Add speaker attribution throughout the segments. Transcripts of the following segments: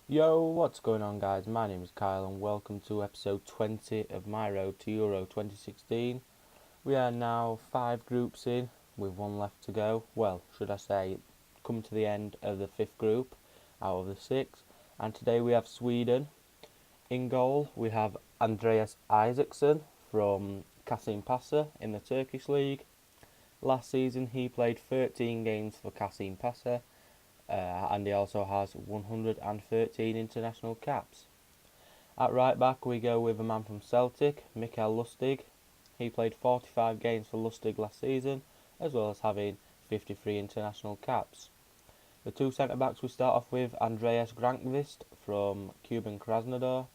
Speaker 1: Yo, what's going on, guys? My name is Kyle and welcome to episode 20 of my road to Euro 2016. We are now 5 groups in with one left to go. Well, should I say, come to the end of the 5th group out of the 6. And today we have Sweden. In goal, we have Andreas Isaksson from Kasımpaşa in the Turkish league. Last season he played 13 games for Kasımpaşa. And he also has 113 international caps. At right back we go with a man from Celtic, Mikael Lustig. He played 45 games for Lustig last season, as well as having 53 international caps. The two centre backs we start off with Andreas Grankvist from Cuban Krasnodar.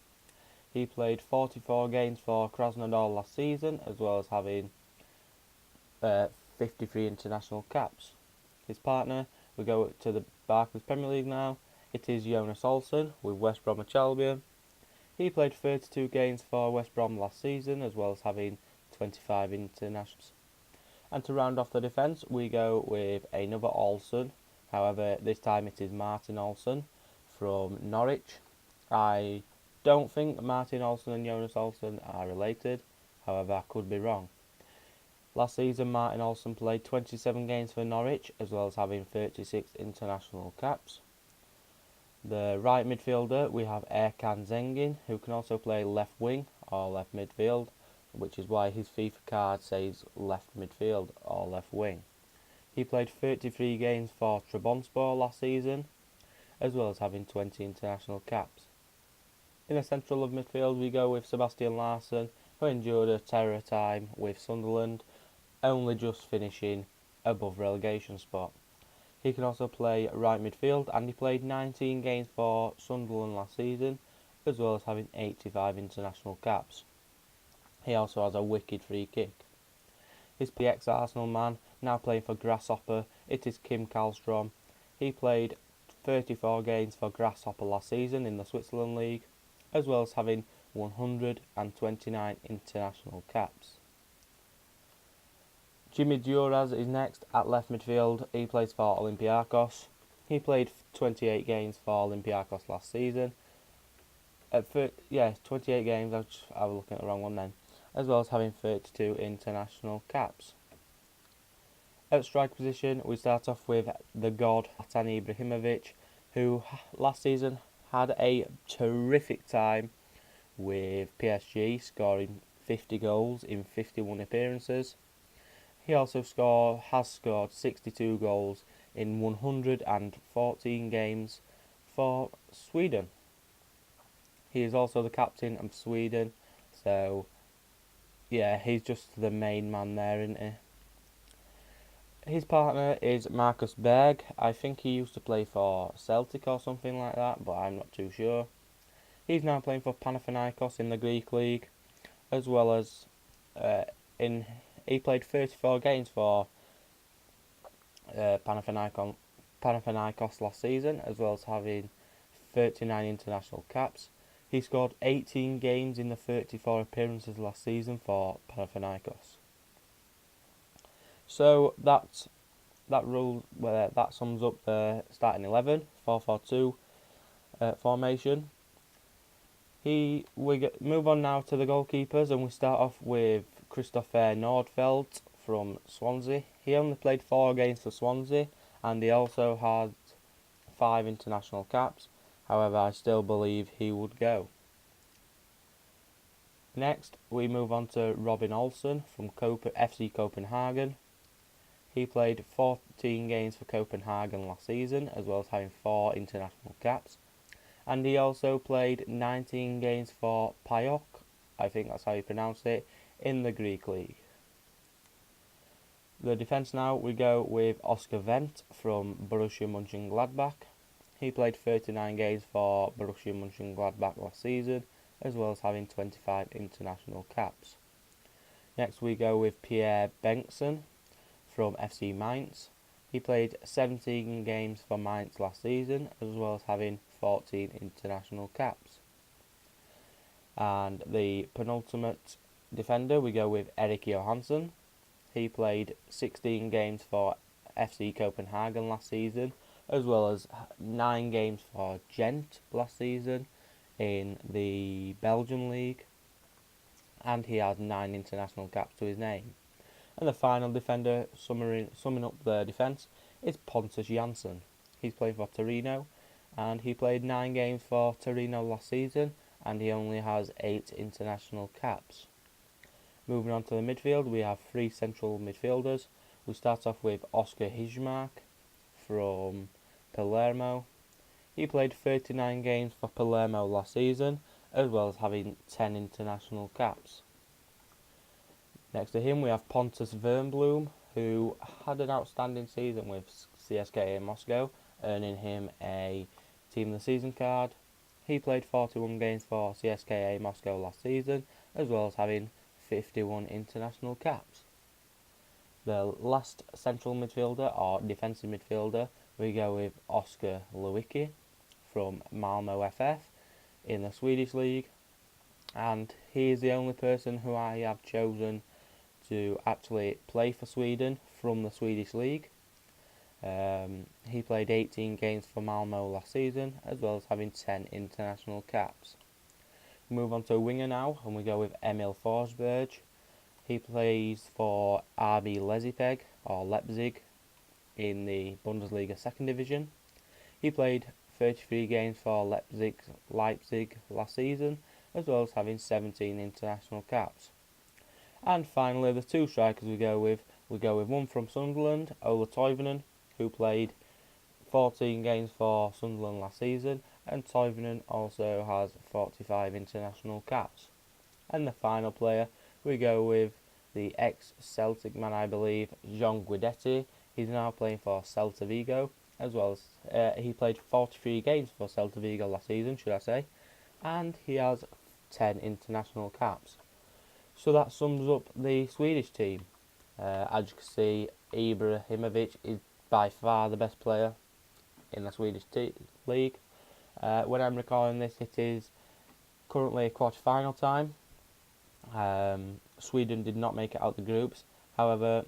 Speaker 1: He played 44 games for Krasnodar last season, as well as having 53 international caps. His partner, we go to the Barclays Premier League now. It is Jonas Olsson with West Bromwich Albion. He played 32 games for West Brom last season, as well as having 25 internationals. And to round off the defence, we go with another Olsson. However, this time it is Martin Olsson from Norwich. I don't think Martin Olsson and Jonas Olsson are related. However, I could be wrong. Last season, Martin Olsson played 27 games for Norwich, as well as having 36 international caps. The right midfielder, we have Erkan Zengin, who can also play left wing or left midfield, which is why his FIFA card says left midfield or left wing. He played 33 games for Trabzonspor last season, as well as having 20 international caps. In the central of midfield, we go with Sebastian Larsson, who endured a terror time with Sunderland, only just finishing above relegation spot. He can also play right midfield, and he played 19 games for Sunderland last season, as well as having 85 international caps. He also has a wicked free kick. His ex-Arsenal man, now playing for Grasshopper, it is Kim Karlstrom. He played 34 games for Grasshopper last season in the Switzerland League, as well as having 129 international caps. Jimmy Duras is next at left midfield. He plays for Olympiacos. He played 28 games for Olympiacos last season. 28 games. I was looking at the wrong one then. As well as having 32 international caps. At striker position, we start off with the god Zlatan Ibrahimovic, who last season had a terrific time with PSG, scoring 50 goals in 51 appearances. He also has scored 62 goals in 114 games for Sweden. He is also the captain of Sweden, so yeah, he's just the main man there, isn't he? His partner is Marcus Berg. I think he used to play for Celtic or something like that, but I'm not too sure. He's now playing for Panathinaikos in the Greek league, as well as he played 34 games for Panathinaikos last season, as well as having 39 international caps. He scored 18 games in the 34 appearances last season for Panathinaikos. So that sums up the starting 11, 4-4-2 formation. Move on now to the goalkeepers, and we start off with Christopher Nordfeldt from Swansea. He only played 4 games for Swansea, and he also had 5 international caps. However, I still believe he would go. Next, we move on to Robin Olsen from FC Copenhagen. He played 14 games for Copenhagen last season, as well as having 4 international caps. And he also played 19 games for PAOK, I think that's how you pronounce it, in the Greek league. The defence now, we go with Oscar Wendt from Borussia Mönchengladbach. He played 39 games for Borussia Mönchengladbach last season, as well as having 25 international caps. Next we go with Pierre Bengtsson from FC Mainz. He played 17 games for Mainz last season, as well as having 14 international caps. And the penultimate defender, we go with Erik Johansson. He played 16 games for FC Copenhagen last season, as well as 9 games for Gent last season in the Belgian league, and he has 9 international caps to his name. And the final defender, summing up their defence, is Pontus Jansson. He's played for Torino, and he played 9 games for Torino last season, and he only has 8 international caps. Moving on to the midfield, we have 3 central midfielders. We start off with Oscar Hijmark from Palermo. He played 39 games for Palermo last season, as well as having 10 international caps. Next to him we have Pontus Wernbloom, who had an outstanding season with CSKA Moscow, earning him a Team of the Season card. He played 41 games for CSKA Moscow last season, as well as having 51 international caps. The last central midfielder, or defensive midfielder, we go with Oskar Lewicki from Malmö FF in the Swedish league, and he is the only person who I have chosen to actually play for Sweden from the Swedish league. He played 18 games for Malmö last season, as well as having 10 international caps. We move on to a winger now, and we go with Emil Forsberg. He plays for RB Leipzig in the Bundesliga 2nd Division. He played 33 games for Leipzig last season, as well as having 17 international caps. And finally, the 2 strikers we go with one from Sunderland, Ola Toivonen, who played 14 games for Sunderland last season, and Toivonen also has 45 international caps. And the final player, we go with the ex-Celtic man, I believe, John Guidetti. He's now playing for Celta Vigo, as well as he played 43 games for Celta Vigo last season, should I say, and he has 10 international caps. So that sums up the Swedish team. As you can see, Ibrahimovic is by far the best player in the Swedish league. When I'm recording this, it is currently quarter-final time. Sweden did not make it out the groups. However,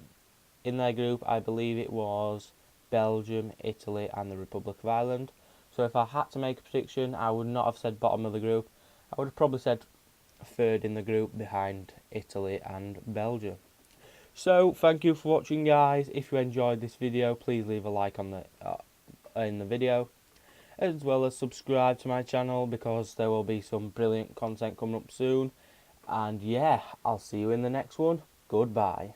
Speaker 1: in their group, I believe it was Belgium, Italy and the Republic of Ireland. So if I had to make a prediction, I would not have said bottom of the group. I would have probably said 3rd in the group behind Italy and Belgium. So thank you for watching, guys. If you enjoyed this video, please leave a like on in the video, as well as subscribe to my channel, because there will be some brilliant content coming up soon. And yeah, I'll see you in the next one. Goodbye.